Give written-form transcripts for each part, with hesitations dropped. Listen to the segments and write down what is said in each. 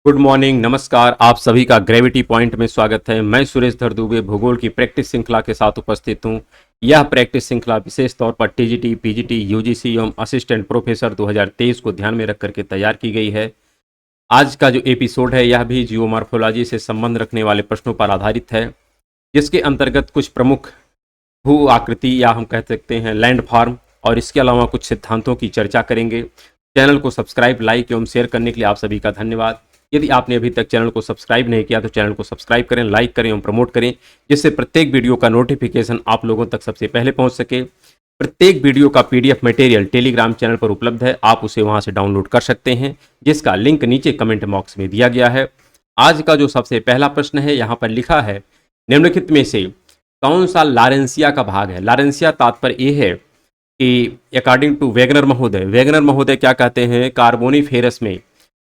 Good morning, नमस्कार। आप सभी का ग्रेविटी पॉइंट में स्वागत है। मैं सुरेश धर दुबे भूगोल की प्रैक्टिस श्रृंखला के साथ उपस्थित हूं। यह प्रैक्टिस श्रृंखला विशेष तौर पर टीजीटी, पीजीटी, यूजीसी एवं असिस्टेंट प्रोफेसर 2023 को ध्यान में रख करके तैयार की गई है। आज का जो एपिसोड है यह भी जियोमॉर्फोलॉजी से संबंध रखने वाले प्रश्नों पर आधारित है, जिसके अंतर्गत कुछ प्रमुख भू आकृति या हम कह सकते हैं लैंड फॉर्म और इसके अलावा कुछ सिद्धांतों की चर्चा करेंगे। चैनल को सब्सक्राइब, लाइक एवं शेयर करने के लिए आप सभी का धन्यवाद। यदि आपने अभी तक चैनल को सब्सक्राइब नहीं किया तो चैनल को सब्सक्राइब करें, लाइक करें एवं प्रमोट करें, जिससे प्रत्येक वीडियो का नोटिफिकेशन आप लोगों तक सबसे पहले पहुंच सके। प्रत्येक वीडियो का पीडीएफ मटेरियल टेलीग्राम चैनल पर उपलब्ध है, आप उसे वहां से डाउनलोड कर सकते हैं, जिसका लिंक नीचे कमेंट बॉक्स में दिया गया है। आज का जो सबसे पहला प्रश्न है यहाँ पर लिखा है, निम्नलिखित में से कौन सा लारेंसिया का भाग है। लारेंसिया तात्पर्य यह है कि अकॉर्डिंग टू वेगनर महोदय क्या कहते हैं, कार्बोनिफेरस में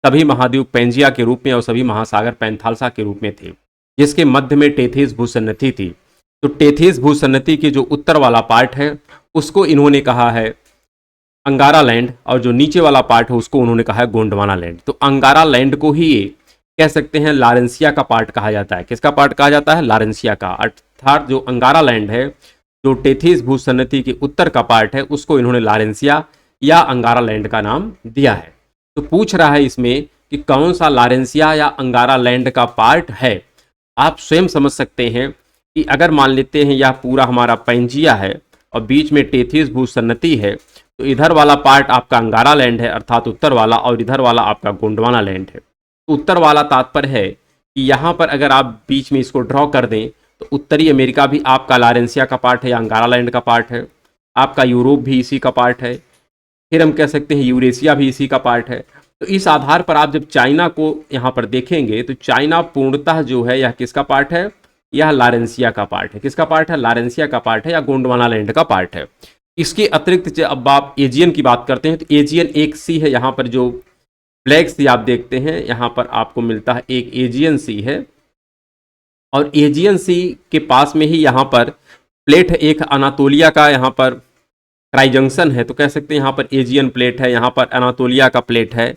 सभी महाद्वीप पेंजिया के रूप में और सभी महासागर पैंथालसा के रूप में थे, जिसके मध्य में टेथीस भूसन्नति थी। तो टेथीस भूसन्नति के जो उत्तर वाला पार्ट है उसको इन्होंने कहा है अंगारा लैंड, और जो नीचे वाला पार्ट है उसको उन्होंने कहा है गोंडवाना लैंड। तो अंगारा लैंड को ही ये कह सकते हैं लारेंसिया का पार्ट कहा जाता है। किसका पार्ट कहा जाता है? लारेंसिया का। अर्थात जो अंगारा लैंड है, जो टेथीस भूसन्नति के उत्तर का पार्ट है, उसको इन्होंने लारेंसिया या अंगारा लैंड का नाम दिया है। तो पूछ रहा है इसमें कि कौन सा लारेंसिया या अंगारा लैंड का पार्ट है। आप स्वयं समझ सकते हैं कि अगर मान लेते हैं यह पूरा हमारा पैंजिया है और बीच में टेथीस भूसन्नति है, तो इधर वाला पार्ट आपका अंगारा लैंड है अर्थात उत्तर वाला, और इधर वाला आपका गोंडवाना लैंड है। तो उत्तर वाला तात्पर्य है कि यहाँ पर अगर आप बीच में इसको ड्रॉ कर दें तो उत्तरी अमेरिका भी आपका लारेंसिया का पार्ट है या अंगारा लैंड का पार्ट है, आपका यूरोप भी इसी का पार्ट है, फिर हम कह सकते हैं यूरेशिया भी इसी का पार्ट है। तो इस आधार पर आप जब चाइना को यहाँ पर देखेंगे तो चाइना पूर्णतः जो है यह किसका पार्ट है? यह लारेंसिया का पार्ट है। किसका पार्ट है? लारेंसिया का पार्ट है या गोंडवाना लैंड का पार्ट है। इसके अतिरिक्त अब आप एजियन की बात करते हैं तो एजियन एक सी है, यहाँ पर जो ब्लैक सी आप देखते हैं यहाँ पर आपको मिलता है एक एजियन सी है, और एजियन सी के पास में ही यहाँ पर प्लेट है एक अनातोलिया का, यहाँ पर ट्राइजंक्शन है, तो कह सकते हैं यहाँ पर एजियन प्लेट है, यहाँ पर अनातोलिया का प्लेट है।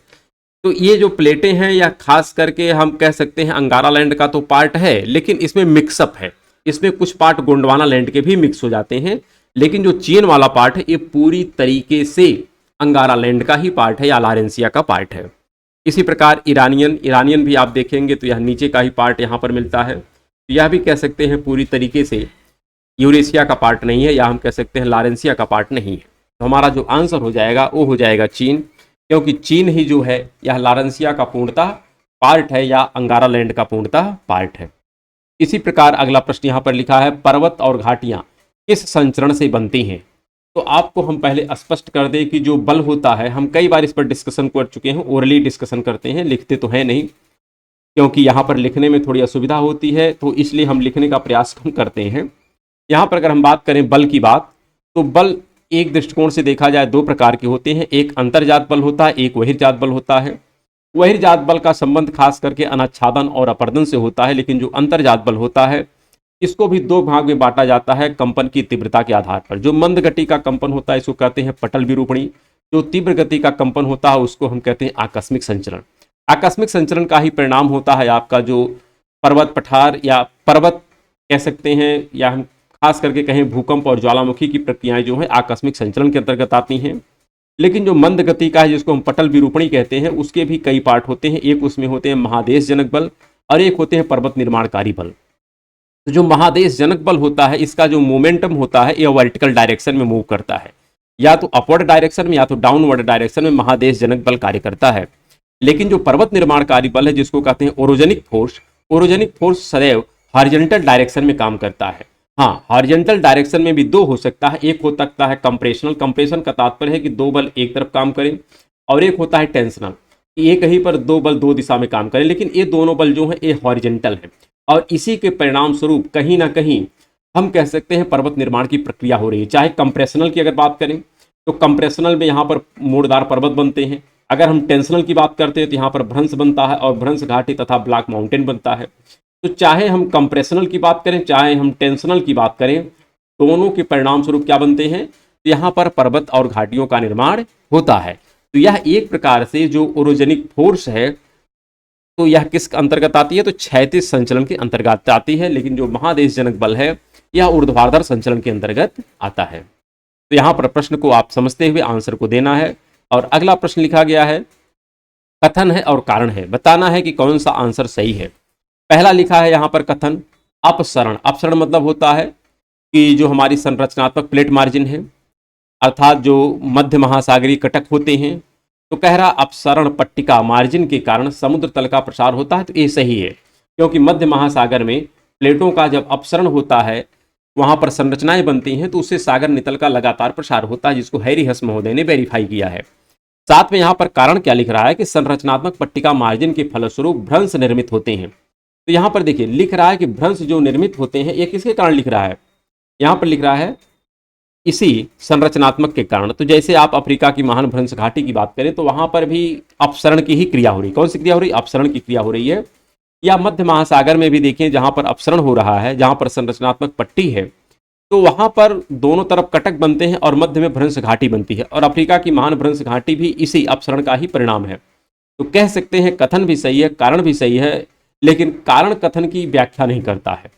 तो ये जो प्लेटें हैं या खास करके हम कह सकते हैं अंगारा लैंड का तो पार्ट है, लेकिन इसमें मिक्सअप है, इसमें कुछ पार्ट गोंडवाना लैंड के भी मिक्स हो जाते हैं, लेकिन जो चीन वाला पार्ट है ये पूरी तरीके से अंगारा लैंड का ही पार्ट है या लारेंसिया का पार्ट है। इसी प्रकार ईरानियन भी आप देखेंगे तो यह नीचे का ही पार्ट यहाँ पर मिलता है, तो यह भी कह सकते हैं पूरी तरीके से यूरेशिया का पार्ट नहीं है, या हम कह सकते हैं लारेंसिया का पार्ट नहीं है। तो हमारा जो आंसर हो जाएगा वो हो जाएगा चीन, क्योंकि चीन ही जो है यह लारेंसिया का पूर्णतः पार्ट है या अंगारा लैंड का पूर्णतः पार्ट है। इसी प्रकार अगला प्रश्न यहाँ पर लिखा है, पर्वत और घाटियाँ किस संचरण से बनती हैं। तो आपको हम पहले स्पष्ट कर दें कि जो बल होता है, हम कई बार इस पर डिस्कशन कर चुके हैं, ओरली डिस्कशन करते हैं, लिखते तो है नहीं, क्योंकि यहाँ पर लिखने में थोड़ी असुविधा होती है, तो इसलिए हम लिखने का प्रयास कम करते हैं। यहाँ पर अगर हम बात करें बल की बात, तो बल एक दृष्टिकोण से देखा जाए दो प्रकार के होते हैं, एक अंतर्जात बल होता है, एक बहिर्जात बल होता है। बहिर्जात बल का संबंध खास करके अनाच्छादन और अपरदन से होता है, लेकिन जो अंतर्जात बल होता है इसको भी दो भाग में बांटा जाता है कंपन की तीव्रता के आधार पर। जो मंद गति का कंपन होता है इसको कहते हैं पटल विरूपणी, जो तीव्र गति का कंपन होता है उसको हम कहते हैं आकस्मिक संचरण। आकस्मिक संचरण का ही परिणाम होता है आपका जो पर्वत पठार या पर्वत कह सकते हैं, या हम खास करके कहें भूकंप और ज्वालामुखी की प्रक्रियाएं जो है आकस्मिक संचलन के अंतर्गत आती हैं। लेकिन जो मंद गति का है जिसको हम पटल विरूपणी कहते हैं, उसके भी कई पार्ट होते हैं। एक उसमें होते हैं महादेश जनक बल और एक होते हैं पर्वत निर्माणकारी बल। तो जो महादेश जनक बल होता है इसका जो मोमेंटम होता है यह वर्टिकल डायरेक्शन में मूव करता है, या तो अपवर्ड डायरेक्शन में या तो डाउनवर्ड डायरेक्शन में महादेश जनक बल कार्य करता है। लेकिन जो पर्वत निर्माणकारी बल है जिसको कहते हैं ओरोजेनिक फोर्स सदैव हॉरिजॉन्टल डायरेक्शन में काम करता है। हाँ, हॉरिजॉन्टल डायरेक्शन में भी दो हो सकता है, एक हो सकता है कंप्रेशन का तात्पर्य है कि दो बल एक तरफ काम करें, और एक होता है टेंशनल, एक ही पर दो बल दो दिशा में काम करें, लेकिन ये दोनों बल जो है ये हॉरिजॉन्टल है, और इसी के परिणाम स्वरूप कहीं ना कहीं हम कह सकते हैं पर्वत निर्माण की प्रक्रिया हो रही है। चाहे कंप्रेशनल की अगर बात करें तो कंप्रेशनल में यहाँ पर मोड़दार पर्वत बनते हैं, अगर हम टेंशनल की बात करते हैं तो यहाँ पर भ्रंश बनता है और भ्रंश घाटी तथा ब्लैक माउंटेन बनता है। तो चाहे हम कंप्रेशनल की बात करें चाहे हम टेंशनल की बात करें, दोनों के परिणाम स्वरूप क्या बनते हैं, तो यहाँ पर पर्वत और घाटियों का निर्माण होता है। तो यह एक प्रकार से जो ओरोजेनिक फोर्स है तो यह किस अंतर्गत आती है, तो क्षैतिज संचलन के अंतर्गत आती है, लेकिन जो महादेशजनक बल है यह ऊर्ध्वाधर संचलन के अंतर्गत आता है। तो यहाँ पर प्रश्न को आप समझते हुए आंसर को देना है। और अगला प्रश्न लिखा गया है, कथन है और कारण है, बताना है कि कौन सा आंसर सही है। पहला लिखा है यहाँ पर कथन, अपसरण। अपसरण मतलब होता है कि जो हमारी संरचनात्मक प्लेट मार्जिन है, अर्थात जो मध्य महासागरीय कटक होते हैं, तो कह रहा अपसरण पट्टिका मार्जिन के कारण समुद्र तल का प्रसार होता है। तो ये सही है, क्योंकि मध्य महासागर में प्लेटों का जब अपसरण होता है, वहां पर संरचनाएं बनती हैं, तो उससे सागर नितल का लगातार प्रसार होता है, जिसको हैरी हस महोदय ने वेरीफाई किया है। साथ में यहाँ पर कारण क्या लिख रहा है कि संरचनात्मक पट्टिका मार्जिन के फलस्वरूप भ्रंश निर्मित होते हैं। तो यहाँ पर देखिए लिख रहा है कि भ्रंश जो निर्मित होते हैं ये किसके कारण लिख रहा है, यहाँ पर लिख रहा है इसी संरचनात्मक के कारण। तो जैसे आप अफ्रीका की महान भ्रंश घाटी की बात करें तो वहां पर भी अपसरण की ही क्रिया हो रही। कौन सी क्रिया हो रही, अपसरण की क्रिया हो रही है। या मध्य महासागर में भी देखिए जहां पर अपसरण हो रहा है, जहां पर संरचनात्मक पट्टी है, तो वहां पर दोनों तरफ कटक बनते हैं और मध्य में भ्रंश घाटी बनती है, और अफ्रीका की महान भ्रंश घाटी भी इसी अपसरण का ही परिणाम है। तो कह सकते हैं कथन भी सही है, कारण भी सही है, लेकिन कारण कथन की व्याख्या नहीं करता है,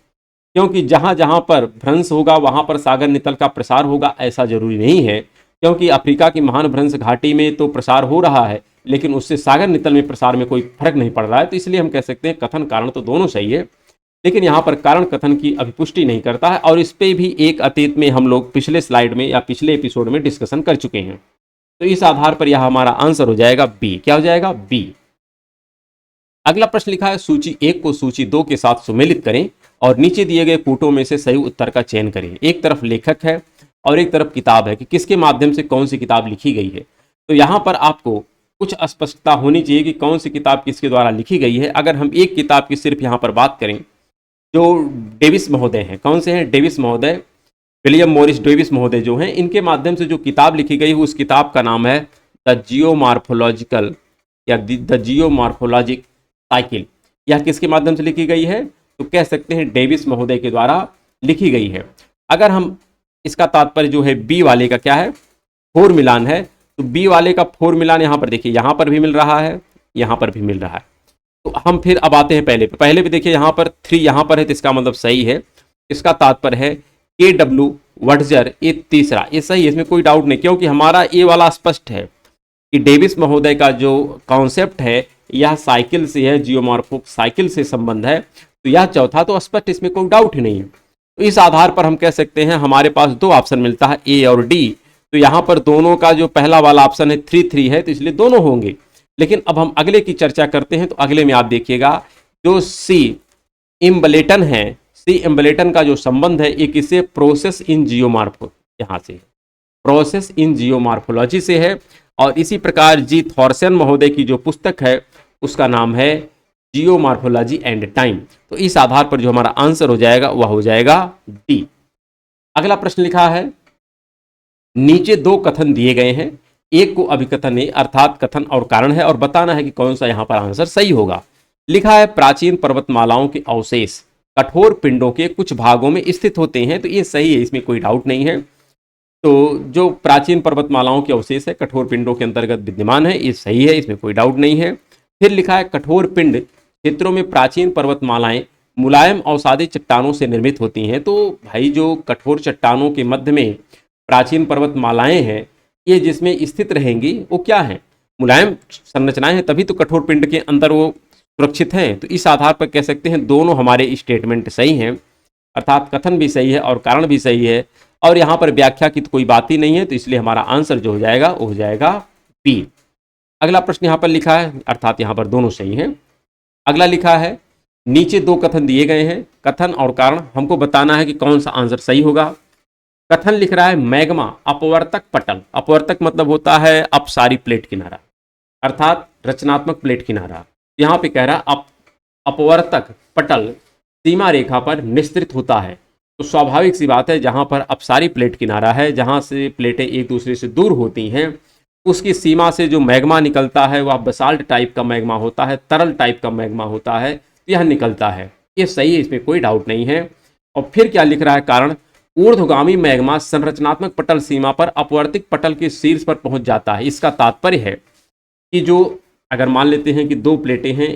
क्योंकि जहां जहां पर भ्रंश होगा वहां पर सागर नितल का प्रसार होगा ऐसा जरूरी नहीं है। क्योंकि अफ्रीका की महान भ्रंश घाटी में तो प्रसार हो रहा है, लेकिन उससे सागर नितल में प्रसार में कोई फर्क नहीं पड़ रहा है। तो इसलिए हम कह सकते हैं कथन कारण तो दोनों सही है, लेकिन यहाँ पर कारण कथन की अभिपुष्टि नहीं करता है। और इस पे भी एक अतीत में हम लोग पिछले स्लाइड में या पिछले एपिसोड में डिस्कशन कर चुके हैं। तो इस आधार पर यह हमारा आंसर हो जाएगा बी। क्या हो जाएगा, बी। अगला प्रश्न लिखा है, सूची 1 को सूची 2 के साथ सुमेलित करें और नीचे दिए गए पुटों में से सही उत्तर का चयन करें। एक तरफ लेखक है और एक तरफ किताब है कि किसके माध्यम से कौन सी किताब लिखी गई है। तो यहाँ पर आपको कुछ स्पष्टता होनी चाहिए कि कौन सी किताब किसके द्वारा लिखी गई है। अगर हम एक किताब की सिर्फ यहाँ पर बात करें, जो डेविस महोदय हैं, कौन से हैं, डेविस महोदय, विलियम मॉरिस डेविस महोदय जो हैं, इनके माध्यम से जो किताब लिखी गई उस किताब का नाम है द जियोमॉर्फोलॉजिकल या द जियोमॉर्फोलॉजिक साइकिल। यह किसके माध्यम से लिखी गई है, तो कह सकते हैं डेविस महोदय के द्वारा लिखी गई है। अगर हम इसका तात्पर्य जो है बी वाले का क्या है, फोर मिलान है, तो बी वाले का फोर मिलान यहाँ पर देखिए, यहाँ पर भी मिल रहा है, यहाँ पर भी मिल रहा है। तो हम फिर अब आते हैं पहले पे देखिए यहाँ पर 3 यहाँ पर है, तो इसका मतलब सही है। इसका तात्पर्य है के डब्ल्यू वटजर, ये तीसरा, ये सही है, इसमें कोई डाउट नहीं, क्योंकि हमारा ये वाला स्पष्ट है कि डेविस महोदय का जो कॉन्सेप्ट है यह साइकिल से है, जियोमॉर्फो साइकिल से संबंध है। तो यह चौथा तो स्पष्ट, इसमें कोई डाउट ही नहीं है। तो इस आधार पर हम कह सकते हैं हमारे पास 2 ऑप्शन मिलता है, ए और डी। तो यहाँ पर दोनों का जो पहला वाला ऑप्शन है 3 है, तो इसलिए दोनों होंगे। लेकिन अब हम अगले की चर्चा करते हैं। तो अगले में आप देखिएगा जो सी इम्बलेटन है, सी इम्बलेटन का जो संबंध है ये किससे, प्रोसेस इन जियोमॉर्फो, यहाँ से प्रोसेस इन जियोमॉर्फोलॉजी से है। और इसी प्रकार जी थॉर्सन महोदय की जो पुस्तक है उसका नाम है जियोमॉर्फोलॉजी एंड टाइम। तो इस आधार पर जो हमारा आंसर हो जाएगा वह हो जाएगा डी। अगला प्रश्न लिखा है, नीचे 2 कथन दिए गए हैं, एक को अभिकथन है अर्थात कथन और कारण है, और बताना है कि कौन सा यहाँ पर आंसर सही होगा। लिखा है प्राचीन पर्वतमालाओं के अवशेष कठोर पिंडों के कुछ भागों में स्थित होते हैं। तो ये सही है, इसमें कोई डाउट नहीं है। तो जो प्राचीन पर्वतमालाओं के अवशेष है कठोर पिंडों के अंतर्गत विद्यमान है, ये सही है, इसमें कोई डाउट नहीं है। फिर लिखा है कठोर पिंड क्षेत्रों में प्राचीन पर्वतमालाएं मुलायम अवसादी चट्टानों से निर्मित होती हैं। तो भाई जो कठोर चट्टानों के मध्य में प्राचीन पर्वतमालाएं हैं, ये जिसमें स्थित रहेंगी वो क्या है, मुलायम संरचनाएं हैं, तभी तो कठोर पिंड के अंदर वो सुरक्षित हैं। तो इस आधार पर कह सकते हैं दोनों हमारे स्टेटमेंट सही हैं, अर्थात कथन भी सही है और कारण भी सही है। और यहाँ पर व्याख्या की तो कोई बात ही नहीं है, तो इसलिए हमारा आंसर जो हो जाएगा वो हो जाएगा बी। अगला प्रश्न यहाँ पर लिखा है, अर्थात यहाँ पर दोनों सही हैं। अगला लिखा है, नीचे 2 कथन दिए गए हैं, कथन और कारण हमको बताना है कि कौन सा आंसर सही होगा। कथन लिख रहा है मैग्मा अपवर्तक पटल, अपवर्तक मतलब होता है अपसारी प्लेट किनारा, अर्थात रचनात्मक प्लेट किनारा। यहाँ पे कह रहा है अपवर्तक पटल सीमा रेखा पर निस्तृत होता है। तो स्वाभाविक सी बात है, जहाँ पर अपसारी प्लेट किनारा है, जहाँ से प्लेटें एक दूसरे से दूर होती हैं, उसकी सीमा से जो मैग्मा निकलता है वह बसाल्ट टाइप का मैग्मा होता है, तरल टाइप का मैग्मा होता है, यह निकलता है। ये सही है, इसमें कोई डाउट नहीं है। और फिर क्या लिख रहा है, कारण ऊर्ध्वगामी मैग्मा संरचनात्मक पटल सीमा पर अपवर्तिक पटल के शीर्ष पर पहुंच जाता है। इसका तात्पर्य है कि जो अगर मान लेते हैं कि 2 प्लेटें हैं,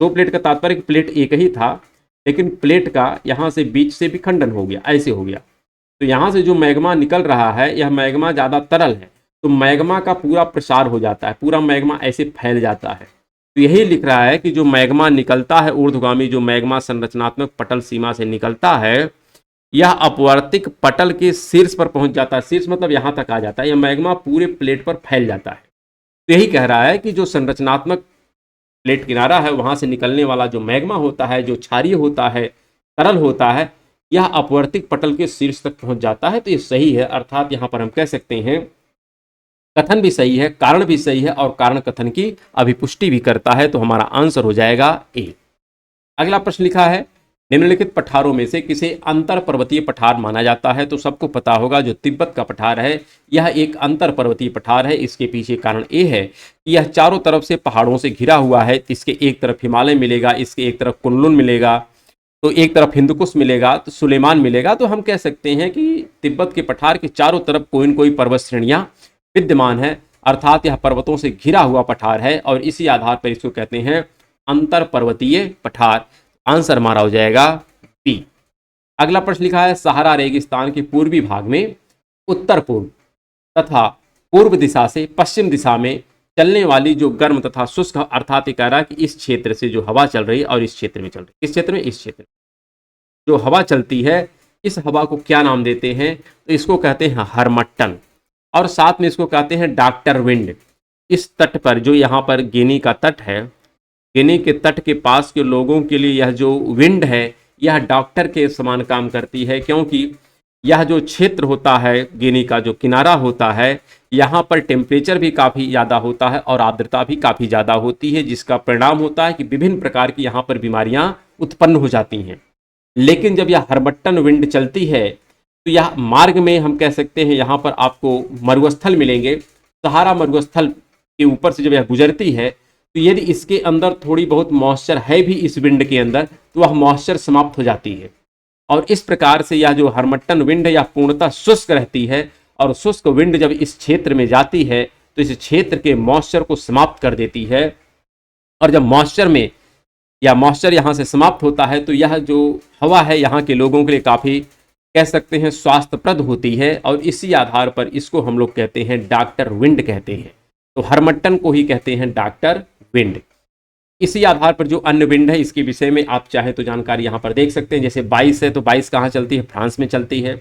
दो प्लेट का तात्पर्य कि प्लेट एक ही था, लेकिन प्लेट का यहाँ से बीच से भी खंडन हो गया, ऐसे हो गया। तो यहाँ से जो मैग्मा निकल रहा है, यह मैग्मा ज़्यादा तरल है, तो मैग्मा का पूरा प्रसार हो जाता है, पूरा मैग्मा ऐसे फैल जाता है। तो यही लिख रहा है कि जो मैग्मा निकलता है ऊर्ध्वगामी, जो मैग्मा संरचनात्मक पटल सीमा से निकलता है, यह अपवर्तिक पटल के शीर्ष पर पहुंच जाता है। शीर्ष मतलब यहाँ तक आ जाता है, यह मैग्मा पूरे प्लेट पर फैल जाता है। तो यही कह रहा है कि जो संरचनात्मक प्लेट किनारा है, वहां से निकलने वाला जो मैग्मा होता है, जो क्षारीय होता है, तरल होता है, यह अपवर्तिक पटल के शीर्ष तक पहुंच जाता है। तो ये सही है, अर्थात यहां पर हम कह सकते हैं कथन भी सही है, कारण भी सही है, और कारण कथन की अभिपुष्टि भी करता है। तो हमारा आंसर हो जाएगा ए। अगला प्रश्न लिखा है, निम्नलिखित पठारों में से किसे अंतर पर्वतीय पठार माना जाता है? तो सबको पता होगा जो तिब्बत का पठार है, यह एक अंतर पर्वतीय पठार है। इसके पीछे कारण ये है कि यह चारों तरफ से पहाड़ों से घिरा हुआ है। इसके एक तरफ हिमालय मिलेगा, इसके एक तरफ कुनलुन मिलेगा, तो एक तरफ हिंदकुश मिलेगा, तो सुलेमान मिलेगा। तो हम कह सकते हैं कि तिब्बत के पठार के चारों तरफ कोई न कोई पर्वत श्रेणियां विद्यमान है, अर्थात यह पर्वतों से घिरा हुआ पठार है, और इसी आधार पर इसको कहते हैं अंतर पर्वतीय पठार। आंसर हमारा हो जाएगा बी। अगला प्रश्न लिखा है, सहारा रेगिस्तान के पूर्वी भाग में उत्तर पूर्व तथा पूर्व दिशा से पश्चिम दिशा में चलने वाली जो गर्म तथा शुष्क, अर्थात ये कह रहा है कि इस क्षेत्र से जो हवा चल रही है और इस क्षेत्र में चल रही है, किस क्षेत्र में, इस क्षेत्र में जो हवा चलती है, इस हवा को क्या नाम देते हैं? तो इसको कहते हैं हरमट्टन, और साथ में इसको कहते हैं डॉक्टर विंड। इस तट पर, जो यहाँ पर गिनी का तट है, गिनी के तट के पास के लोगों के लिए यह जो विंड है, यह डॉक्टर के समान काम करती है, क्योंकि यह जो क्षेत्र होता है, गिनी का जो किनारा होता है, यहाँ पर टेम्परेचर भी काफ़ी ज़्यादा होता है और आर्द्रता भी काफ़ी ज़्यादा होती है, जिसका परिणाम होता है कि विभिन्न प्रकार की यहाँ पर बीमारियाँ उत्पन्न हो जाती हैं। लेकिन जब यह हरबट्टन विंड चलती है, तो यह मार्ग में हम कह सकते हैं यहाँ पर आपको मरुस्थल मिलेंगे। सहारा मरुस्थल के ऊपर से जब यह गुजरती है, तो यदि इसके अंदर थोड़ी बहुत मॉइस्चर है भी इस विंड के अंदर, तो वह मॉइस्चर समाप्त हो जाती है, और इस प्रकार से यह जो हरमट्टन विंड है, यह पूर्णतः शुष्क रहती है, और शुष्क विंड जब इस क्षेत्र में जाती है, तो इस क्षेत्र के मॉइस्चर को समाप्त कर देती है। और जब मॉइस्चर में या मॉइस्चर यहाँ से समाप्त होता है, तो यह जो हवा है यहाँ के लोगों के लिए काफ़ी कह सकते हैं स्वास्थ्यप्रद होती है, और इसी आधार पर इसको हम लोग कहते हैं डॉक्टर विंड कहते हैं। तो हरमट्टन को ही कहते हैं डॉक्टर विंड। इसी आधार पर जो अन्य विंड है, इसके विषय में आप चाहे तो जानकारी यहाँ पर देख सकते हैं। जैसे 22 है, तो 22 कहाँ चलती है? फ्रांस में चलती है।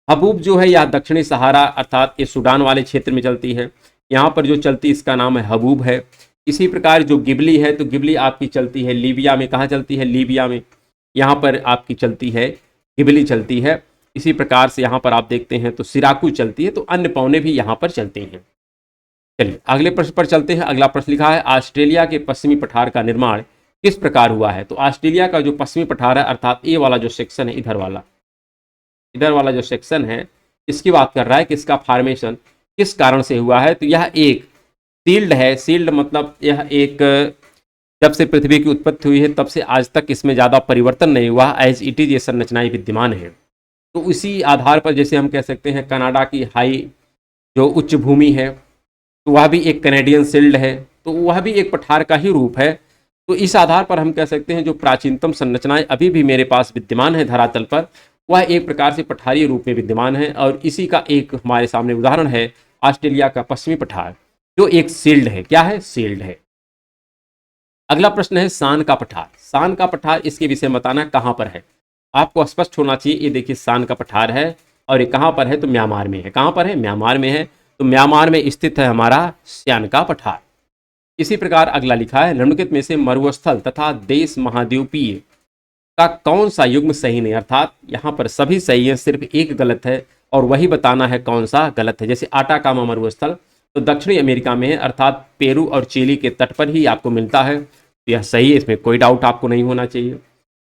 हबूब जो है, यह दक्षिणी सहारा अर्थात ये सूडान वाले क्षेत्र में चलती है, यहाँ पर जो चलती इसका नाम है हबूब है। इसी प्रकार जो गिबली है, तो गिबली आपकी चलती है लीबिया में। कहाँ चलती है? लीबिया में। यहाँ पर आपकी चलती है, गिबली चलती है। इसी प्रकार से यहाँ पर आप देखते हैं तो सिराकू चलती है, तो अन्य पौने भी यहाँ पर चलती हैं। चलिए अगले प्रश्न पर चलते हैं। अगला प्रश्न लिखा है, ऑस्ट्रेलिया के पश्चिमी पठार का निर्माण किस प्रकार हुआ है? तो ऑस्ट्रेलिया का जो पश्चिमी पठार है, अर्थात ये वाला जो सेक्शन है, इधर वाला जो सेक्शन है, इसकी बात कर रहा है कि इसका फॉर्मेशन किस कारण से हुआ है? तो यह एक सील्ड है। सील्ड मतलब यह एक, जब से पृथ्वी की उत्पत्ति हुई है तब से आज तक इसमें ज़्यादा परिवर्तन नहीं हुआ, एज इट इज ये संरचनाएं विद्यमान है। तो इसी आधार पर जैसे हम कह सकते हैं कनाडा की हाई जो उच्च भूमि है, तो वह भी एक कैनेडियन सील्ड है, तो वह भी एक पठार का ही रूप है। तो इस आधार पर हम कह सकते हैं जो प्राचीनतम संरचनाएं अभी भी मेरे पास विद्यमान है धरातल पर, वह एक प्रकार से पठारी रूप में विद्यमान है, और इसी का एक हमारे सामने उदाहरण है ऑस्ट्रेलिया का पश्चिमी पठार, जो एक सील्ड है। क्या है? सील्ड है। अगला प्रश्न है, सान का पठार। सान का पठार, इसके विषय में बताना कहाँ पर है, आपको स्पष्ट होना चाहिए। ये देखिए सान का पठार है, और ये कहाँ पर है? तो म्यांमार में है। कहाँ पर है? म्यांमार में है। तो म्यांमार में स्थित है हमारा स्यान का पठार। इसी प्रकार अगला लिखा है, निम्नलिखित में से मरुस्थल तथा देश महाद्वीपीय का कौन सा युग्म सही नहीं? अर्थात यहाँ पर सभी सही है, सिर्फ एक गलत है, और वही बताना है कौन सा गलत है। जैसे आटाकामा मरुस्थल तो दक्षिणी अमेरिका में है, अर्थात पेरू और चिली के तट पर ही आपको मिलता है। तो यह सही है, इसमें कोई डाउट आपको नहीं होना चाहिए।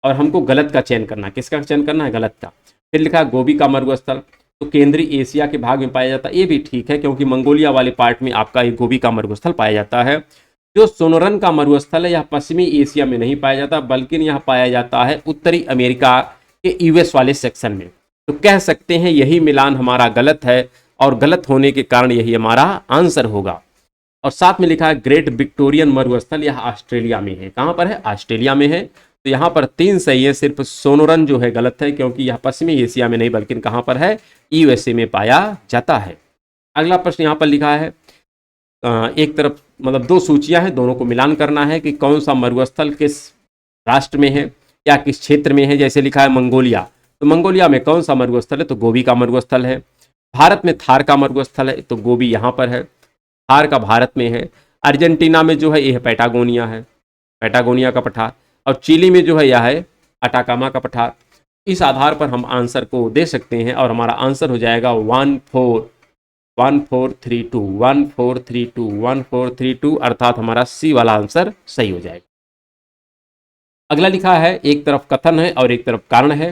और हमको गलत का चयन करना है। किसका चयन करना है? गलत का। फिर लिखा है गोबी का मरुस्थल, तो केंद्रीय एशिया के भाग में पाया जाता है। ये भी ठीक है, क्योंकि मंगोलिया वाले पार्ट में आपका ये गोबी का मरुस्थल पाया जाता है। जो सोनोरन का मरुस्थल है, यह पश्चिमी एशिया में नहीं पाया जाता, बल्कि यह पाया जाता है उत्तरी अमेरिका के यूएस वाले सेक्शन में। तो कह सकते हैं यही मिलान हमारा गलत है, और गलत होने के कारण यही हमारा आंसर होगा। और साथ में लिखा है ग्रेट विक्टोरियन मरुस्थल, यह ऑस्ट्रेलिया में है। कहाँ पर है? ऑस्ट्रेलिया में है। तो यहाँ पर 3 सही है, सिर्फ सोनोरन जो है गलत है, क्योंकि यह पश्चिमी एशिया में नहीं बल्कि कहाँ पर है? यूएसए में पाया जाता है। अगला प्रश्न यहाँ पर लिखा है एक तरफ मतलब 2 सूचियां हैं, दोनों को मिलान करना है कि कौन सा मरुस्थल किस राष्ट्र में है या किस क्षेत्र में है। जैसे लिखा है मंगोलिया, तो मंगोलिया में कौन सा मरुस्थल है? तो गोबी का मरुस्थल है। भारत में थार का मरुस्थल है, तो गोबी यहाँ पर है, थार का भारत में है। अर्जेंटीना में जो है यह पैटागोनिया है, पैटागोनिया का पठार। और चिली में जो है यह है अटाकामा का पठार। इस आधार पर हम आंसर को दे सकते हैं और हमारा आंसर हो जाएगा 1432 1432 अर्थात हमारा सी वाला आंसर सही हो जाएगा। अगला लिखा है एक तरफ कथन है और एक तरफ कारण है।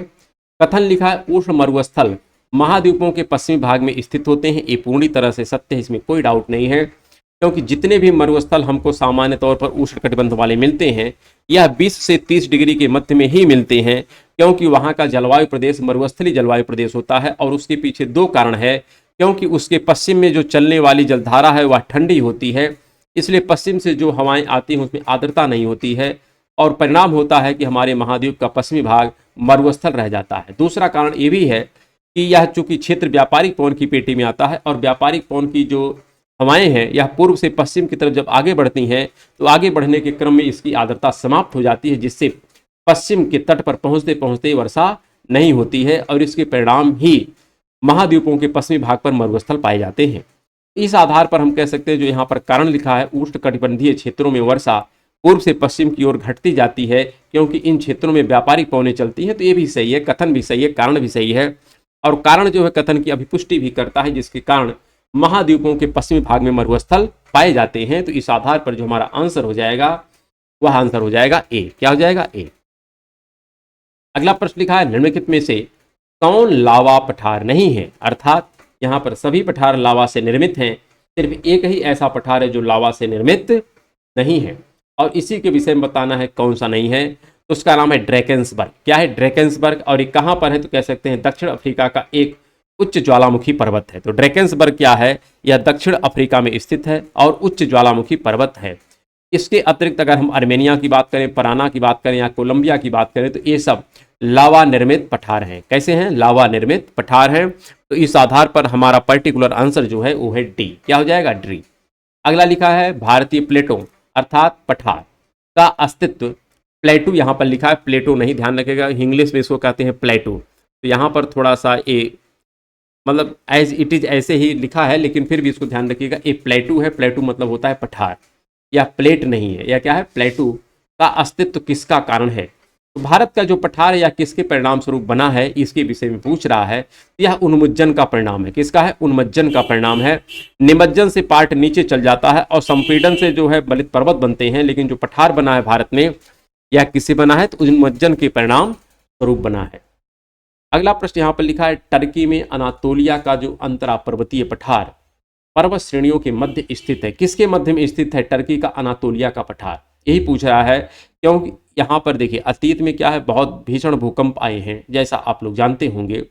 कथन लिखा है उष्ण मरुस्थल महाद्वीपों के पश्चिमी भाग में स्थित होते हैं। ये पूरी तरह से सत्य है, इसमें कोई डाउट नहीं है, क्योंकि जितने भी मरुस्थल हमको सामान्य तौर पर उष्णकटिबंध वाले मिलते हैं यह 20 से 30 डिग्री के मध्य में ही मिलते हैं, क्योंकि वहाँ का जलवायु प्रदेश मरुस्थलीय जलवायु प्रदेश होता है। और उसके पीछे 2 कारण है, क्योंकि उसके पश्चिम में जो चलने वाली जलधारा है वह ठंडी होती है, इसलिए पश्चिम से जो हवाएं आती हैं उसमें आर्द्रता नहीं होती है, और परिणाम होता है कि हमारे महाद्वीप का पश्चिमी भाग मरुस्थल रह जाता है। दूसरा कारण ये भी है कि यह चूंकि क्षेत्र व्यापारिक पवन की पेटी में आता है, और व्यापारिक पवन की जो हवाएं हैं यह पूर्व से पश्चिम की तरफ जब आगे बढ़ती हैं तो आगे बढ़ने के क्रम में इसकी आर्द्रता समाप्त हो जाती है, जिससे पश्चिम के तट पर पहुंचते पहुंचते वर्षा नहीं होती है, और इसके परिणाम ही महाद्वीपों के पश्चिमी भाग पर मरुस्थल पाए जाते हैं। इस आधार पर हम कह सकते हैं जो यहाँ पर कारण लिखा है उष्णकटिबंधीय क्षेत्रों में वर्षा पूर्व से पश्चिम की ओर घटती जाती है, क्योंकि इन क्षेत्रों में व्यापारिक पवनें चलती हैं। तो ये भी सही है, कथन भी सही है, कारण भी सही है। और कारण जो है कथन की अभिपुष्टि भी करता है, जिसके कारण महाद्वीपों के पश्चिमी भाग में मरुस्थल पाए जाते हैं। तो इस आधार पर जो हमारा आंसर हो जाएगा वह आंसर हो जाएगा ए। क्या हो जाएगा? ए। अगला प्रश्न लिखा है निम्नलिखित में से कौन लावा पठार नहीं है? अर्थात यहाँ पर सभी पठार लावा से निर्मित हैं, सिर्फ एक ही ऐसा पठार है जो लावा से निर्मित नहीं है, और इसी के विषय में बताना है कौन सा नहीं है। तो उसका नाम है ड्रैकेंसबर्ग। क्या है? ड्रैकेंसबर्ग। और ये कहाँ पर है? तो कह सकते हैं दक्षिण अफ्रीका का एक उच्च ज्वालामुखी पर्वत है। तो ड्रैकेंसबर्ग क्या है? यह दक्षिण अफ्रीका में स्थित है और उच्च ज्वालामुखी पर्वत है। इसके अतिरिक्त अगर हम आर्मेनिया की बात करें, पराना की बात करें या कोलंबिया की बात करें, तो ये सब लावा निर्मित पठार हैं। कैसे हैं? लावा निर्मित पठार हैं। तो इस आधार पर हमारा पर्टिकुलर आंसर जो है वो है डी। क्या हो जाएगा? डी। अगला लिखा है भारतीय प्लेटों अर्थात पठार का अस्तित्व। प्लेटू यहाँ पर लिखा है, प्लेटो नहीं, ध्यान रखिएगा, इंग्लिश में इसको कहते हैं प्लेटू। तो यहाँ पर थोड़ा सा ए मतलब एज इट इज ऐसे ही लिखा है, लेकिन फिर भी इसको ध्यान रखिएगा, ये प्लेटू है। प्लेटू मतलब होता है पठार, या प्लेट नहीं है। या क्या है? प्लेटू का अस्तित्व किसका कारण है? तो भारत का जो पठार है या किसके परिणाम स्वरूप बना है इसके विषय में पूछ रहा है। यह उन्मज्जन का परिणाम है। किसका है? उन्मज्जन का परिणाम है। निमज्जन से पार्ट नीचे चल जाता है और संपीड़न से जो है बलित पर्वत बनते हैं, लेकिन जो पठार बना है भारत में यह किससे बना है? तो उन्मज्जन के परिणाम स्वरूप बना है। अगला प्रश्न यहाँ पर लिखा है टर्की में अनातोलिया का जो अंतरा पर्वतीय पठार पर्वत श्रेणियों के मध्य स्थित है। किसके मध्य में स्थित है टर्की का अनातोलिया का पठार? यही पूछ रहा है, क्योंकि यहाँ पर देखिए अतीत में क्या है, बहुत भीषण भूकंप आए हैं जैसा आप लोग जानते होंगे,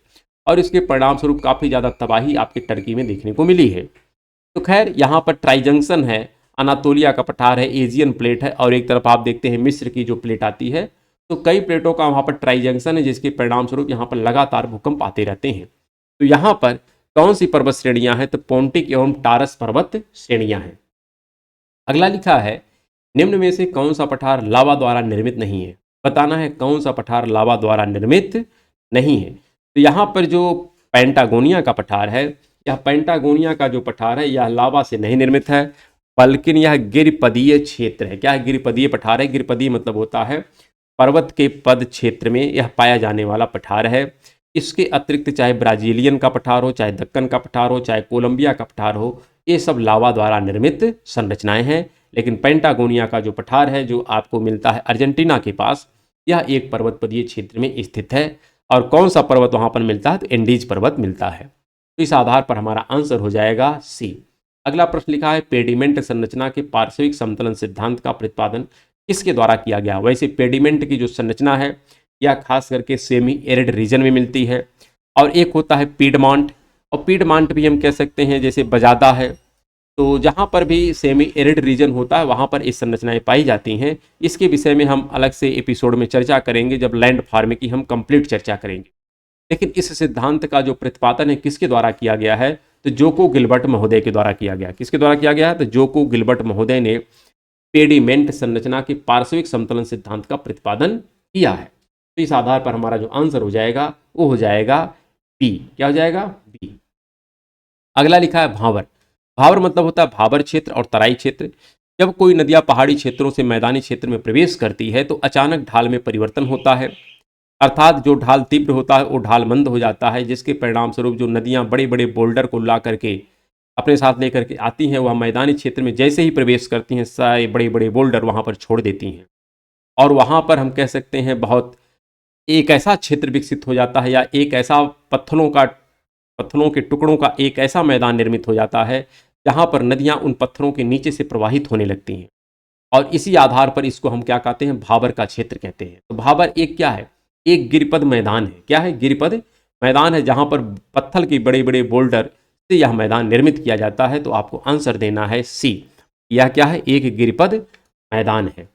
और इसके परिणाम स्वरूप काफ़ी ज़्यादा तबाही आपके टर्की में देखने को मिली है। तो खैर यहाँ पर ट्राई जंक्शन है, अनातोलिया का पठार है, एजियन प्लेट है, और एक तरफ आप देखते हैं मिस्र की जो प्लेट आती है। तो कई प्लेटों का वहाँ पर ट्राई जंक्शन है, जिसके परिणाम स्वरूप यहाँ पर लगातार भूकंप आते रहते हैं। तो यहाँ पर कौन सी पर्वत श्रेणियाँ हैं? तो पोंटिक एवं टारस पर्वत श्रेणियाँ हैं। अगला लिखा है निम्न में से कौन सा पठार लावा द्वारा निर्मित नहीं है? बताना है कौन सा पठार लावा द्वारा निर्मित नहीं है। तो यहाँ पर जो पेंटागोनिया का पठार है, यह पेंटागोनिया का जो पठार है यह लावा से नहीं निर्मित है, बल्कि यह गिरिपदीय क्षेत्र है। क्या है? गिरिपदीय पठार है। गिरिपदीय मतलब होता है पर्वत के पद क्षेत्र में यह पाया जाने वाला पठार है। इसके अतिरिक्त चाहे ब्राजीलियन का पठार हो, चाहे दक्कन का पठार हो, चाहे कोलंबिया का पठार हो, ये सब लावा द्वारा निर्मित संरचनाएं हैं। लेकिन पेंटागोनिया का जो पठार है जो आपको मिलता है अर्जेंटीना के पास, यह एक पर्वतपदीय क्षेत्र में स्थित है। और कौन सा पर्वत वहाँ पर मिलता है? तो एंडीज पर्वत मिलता है। तो इस आधार पर हमारा आंसर हो जाएगा सी। अगला प्रश्न लिखा है पेडिमेंट संरचना के पार्श्विक समतलन सिद्धांत का प्रतिपादन किसके द्वारा किया गया? वैसे पेडिमेंट की जो संरचना है यह खास करके सेमी एरिड रीजन में मिलती है, और एक होता है पीडमांट, और पीडमांट भी हम कह सकते हैं जैसे बजादा है, तो जहाँ पर भी सेमी एरिड रीजन होता है वहाँ पर इस संरचनाएं पाई जाती हैं। इसके विषय में हम अलग से एपिसोड में चर्चा करेंगे जब लैंड फार्म की हम कंप्लीट चर्चा करेंगे। लेकिन इस सिद्धांत का जो प्रतिपादन है किसके द्वारा किया गया है, तो जोको गिलबर्ट महोदय के द्वारा किया गया। किसके द्वारा किया गया है, तो जोको गिलबर्ट महोदय ने पेडिमेंट संरचना के पार्श्विक समतलन सिद्धांत का प्रतिपादन किया है। तो इस आधार पर हमारा जो आंसर हो जाएगा वो हो जाएगा बी। क्या हो जाएगा, बी। अगला लिखा है भावर। भावर मतलब होता है भावर क्षेत्र और तराई क्षेत्र। जब कोई नदियां पहाड़ी क्षेत्रों से मैदानी क्षेत्र में प्रवेश करती है तो अचानक ढाल में परिवर्तन होता है, अर्थात जो ढाल तीव्र होता है वो ढाल मंद हो जाता है, जिसके परिणाम स्वरूप जो नदियां बड़े बड़े बोल्डर को ला करके अपने साथ लेकर के आती हैं वह मैदानी क्षेत्र में जैसे ही प्रवेश करती हैं सारे बड़े बड़े बोल्डर वहां पर छोड़ देती हैं, और वहां पर हम कह सकते हैं बहुत एक ऐसा क्षेत्र विकसित हो जाता है या एक ऐसा पत्थरों के टुकड़ों का एक ऐसा मैदान निर्मित हो जाता है जहां पर नदियां उन पत्थरों के नीचे से प्रवाहित होने लगती हैं, और इसी आधार पर इसको हम क्या कहते हैं, भाबर का क्षेत्र कहते हैं। तो भाबर एक क्या है, एक गिरिपद मैदान है। क्या है, गिरिपद मैदान है जहां पर पत्थर के बड़े बड़े बोल्डर से यह मैदान निर्मित किया जाता है। तो आपको आंसर देना है सी। यह क्या है, एक गिरिपद मैदान है।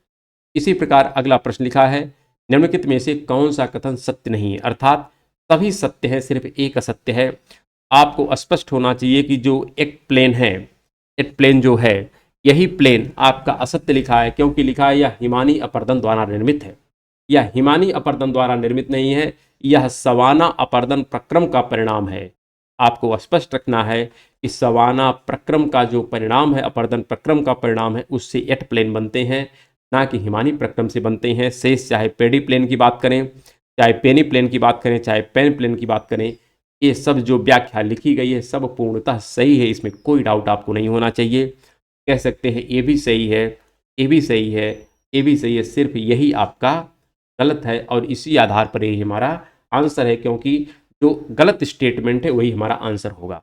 इसी प्रकार अगला प्रश्न लिखा है, निम्नलिखित में से कौन सा कथन सत्य नहीं है, अर्थात सभी सत्य है सिर्फ एक असत्य है। आपको स्पष्ट होना चाहिए कि जो एक प्लेन है, एक प्लेन जो है यही प्लेन आपका असत्य लिखा है, क्योंकि लिखा है यह हिमानी अपर्दन द्वारा निर्मित है। यह हिमानी अपर्दन द्वारा निर्मित नहीं है, यह सवाना अपर्दन प्रक्रम का परिणाम है। आपको स्पष्ट रखना है कि सवाना प्रक्रम का जो परिणाम है, अपर्दन प्रक्रम का परिणाम है, उससे एट प्लेन बनते हैं, ना कि हिमानी प्रक्रम से बनते हैं। शेष चाहे पेडी प्लेन की बात करें, चाहे पेनी प्लेन की बात करें, चाहे पेन प्लेन की बात करें, ये सब जो व्याख्या लिखी गई है सब पूर्णतः सही है, इसमें कोई डाउट आपको नहीं होना चाहिए। कह सकते हैं ये भी सही है, ये भी सही है, ये भी सही है, सिर्फ यही आपका गलत है, और इसी आधार पर यही हमारा आंसर है, क्योंकि जो गलत स्टेटमेंट है वही हमारा आंसर होगा।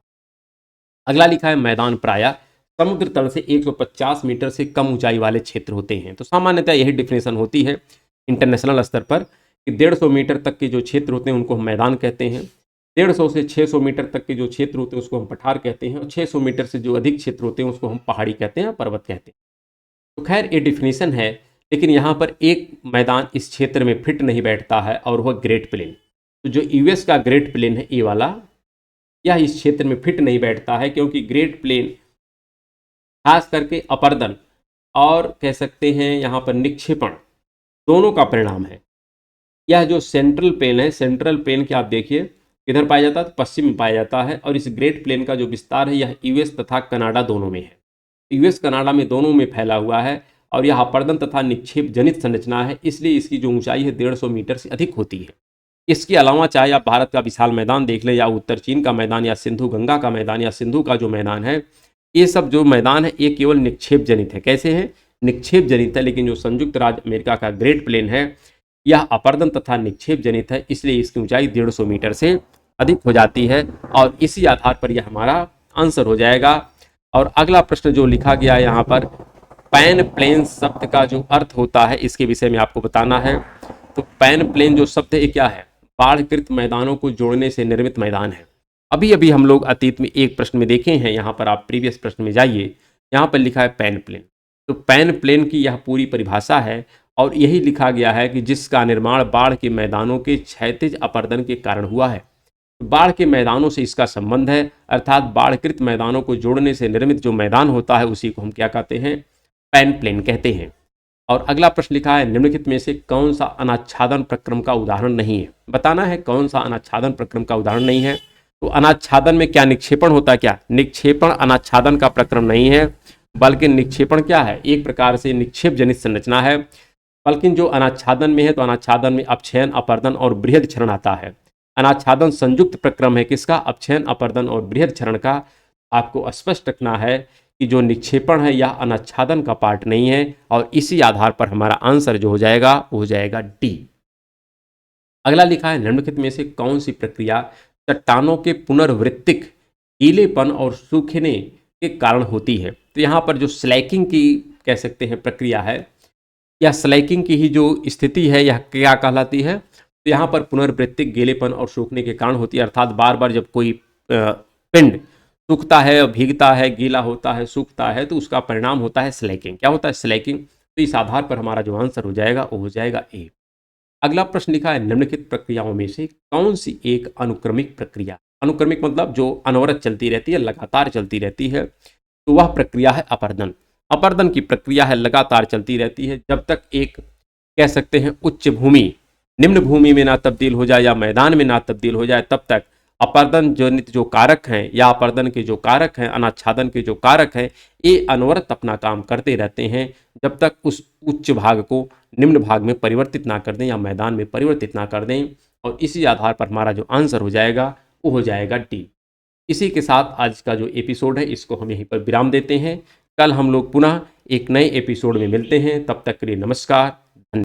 अगला लिखा है, मैदान प्रायः समुद्र तल से 150 मीटर से कम ऊंचाई वाले क्षेत्र होते हैं। तो सामान्यतः यही डिफिनेशन होती है इंटरनेशनल स्तर पर कि 150 मीटर तक के जो क्षेत्र होते हैं उनको हम मैदान कहते हैं, 150 से 600 मीटर तक के जो क्षेत्र होते हैं उसको हम पठार कहते हैं, और 600 मीटर से जो अधिक क्षेत्र होते हैं उसको हम पहाड़ी कहते हैं, पर्वत कहते हैं। तो खैर ये डिफिनेशन है, लेकिन यहाँ पर एक मैदान इस क्षेत्र में फिट नहीं बैठता है और वह ग्रेट प्लेन। तो जो यूएस का ग्रेट प्लेन है ये वाला, यह इस क्षेत्र में फिट नहीं बैठता है, क्योंकि ग्रेट प्लेन खास करके अपर्दन और कह सकते हैं यहाँ पर निक्षेपण दोनों का परिणाम है। यह जो सेंट्रल प्लेन है, सेंट्रल प्लेन के आप देखिए किधर पाया जाता है, तो पश्चिम में पाया जाता है, और इस ग्रेट प्लेन का जो विस्तार है यह यूएस तथा कनाडा दोनों में है। यूएस कनाडा में दोनों में फैला हुआ है, और यह अपर्दन तथा निक्षेप जनित संरचना है, इसलिए इसकी जो ऊंचाई है 150 मीटर से अधिक होती है। इसके अलावा चाहे आप भारत का विशाल मैदान देख लें, या उत्तर चीन का मैदान, या सिंधु गंगा का मैदान, या सिंधु का जो मैदान है, ये सब जो मैदान है ये केवल निक्षेप जनित है। कैसे है, निक्षेप जनित है। लेकिन जो संयुक्त राज्य अमेरिका का ग्रेट प्लेन है यह अपर्दन तथा निक्षेप जनित है, इसलिए इसकी ऊंचाई 150 मीटर से अधिक हो जाती है, और इसी आधार पर यह हमारा आंसर हो जाएगा। और अगला प्रश्न जो लिखा गया है यहाँ पर, पैन प्लेन शब्द का जो अर्थ होता है इसके विषय में आपको बताना है। तो पैन प्लेन जो शब्द है क्या है, बाढ़कृत मैदानों को जोड़ने से निर्मित मैदान है। अभी अभी हम लोग अतीत में एक प्रश्न में देखे हैं, यहाँ पर आप प्रीवियस प्रश्न में जाइए, यहाँ पर लिखा है पैन प्लेन। तो पैन प्लेन की यह पूरी परिभाषा है, और यही लिखा गया है कि जिसका निर्माण बाढ़ के मैदानों के क्षैतिज अपर्दन के कारण हुआ है। बाढ़ के मैदानों से इसका संबंध है, अर्थात बाढ़कृत मैदानों को जोड़ने से निर्मित जो मैदान होता है उसी को हम क्या कहते हैं, पैन प्लेन कहते हैं। और अगला प्रश्न लिखा है, निम्नलिखित में से कौन सा अनाच्छादन प्रक्रम का उदाहरण नहीं है। बताना है कौन सा अनाच्छादन प्रक्रम का उदाहरण नहीं है। तो अनाच्छादन में क्या निक्षेपण होता है, क्या निक्षेपण अनाच्छादन का प्रक्रम नहीं है, बल्कि निक्षेपण क्या है, एक प्रकार से निक्षेप जनित संरचना है। बल्कि जो अनाच्छादन में है तो अनाच्छादन में अपक्षयन, अपर्दन और बृहद क्षरण आता है। अनाच्छादन संयुक्त प्रक्रम है किसका, अपक्षयन, अपर्दन और बृहद क्षरण का। आपको स्पष्ट रखना है कि जो निक्षेपण है यह अनाच्छादन का पार्ट नहीं है, और इसी आधार पर हमारा आंसर जो हो जाएगा वो हो जाएगा डी। अगला लिखा है, निम्नलिखित में से कौन सी प्रक्रिया चट्टानों के पुनर्वृत्तिक गीलेपन और सूखने के कारण होती है। तो यहाँ पर जो स्लैकिंग की कह सकते हैं प्रक्रिया है, या स्लैकिंग की ही जो स्थिति है यह क्या कहलाती है, तो यहाँ पर पुनर्वृत्तिक गीलेपन और सूखने के कारण होती है। अर्थात बार बार जब कोई पिंड सूखता है और भीगता है, गीला होता है, सूखता है, तो उसका परिणाम होता है स्लैकिंग। क्या होता है? स्लैकिंग। तो इस आधार पर हमारा जो आंसर हो जाएगा वो हो जाएगा ए। अगला प्रश्न लिखा है, निम्नलिखित प्रक्रियाओं में से कौन सी एक अनुक्रमिक प्रक्रिया, अनुक्रमिक मतलब जो अनवरत चलती रहती है, लगातार चलती रहती है, तो वह प्रक्रिया है अपर्दन। अपर्दन की प्रक्रिया है लगातार चलती रहती है जब तक एक, कह सकते हैं, उच्च भूमि निम्न भूमि में ना तब्दील हो जाए या मैदान में ना तब्दील हो जाए, तब तक अपर्दन जनित जो कारक हैं या अपर्दन के जो कारक हैं, अनाच्छादन के जो कारक हैं, ये अनवरत अपना काम करते रहते हैं जब तक उस उच्च भाग को निम्न भाग में परिवर्तित ना कर दें या मैदान में परिवर्तित ना कर दें। और इसी आधार पर हमारा जो आंसर हो जाएगा वो हो जाएगा डी। इसी के साथ आज का जो एपिसोड है इसको हम यहीं पर विराम देते हैं। कल हम लोग पुनः एक नए एपिसोड में मिलते हैं। तब तक के लिए नमस्कार।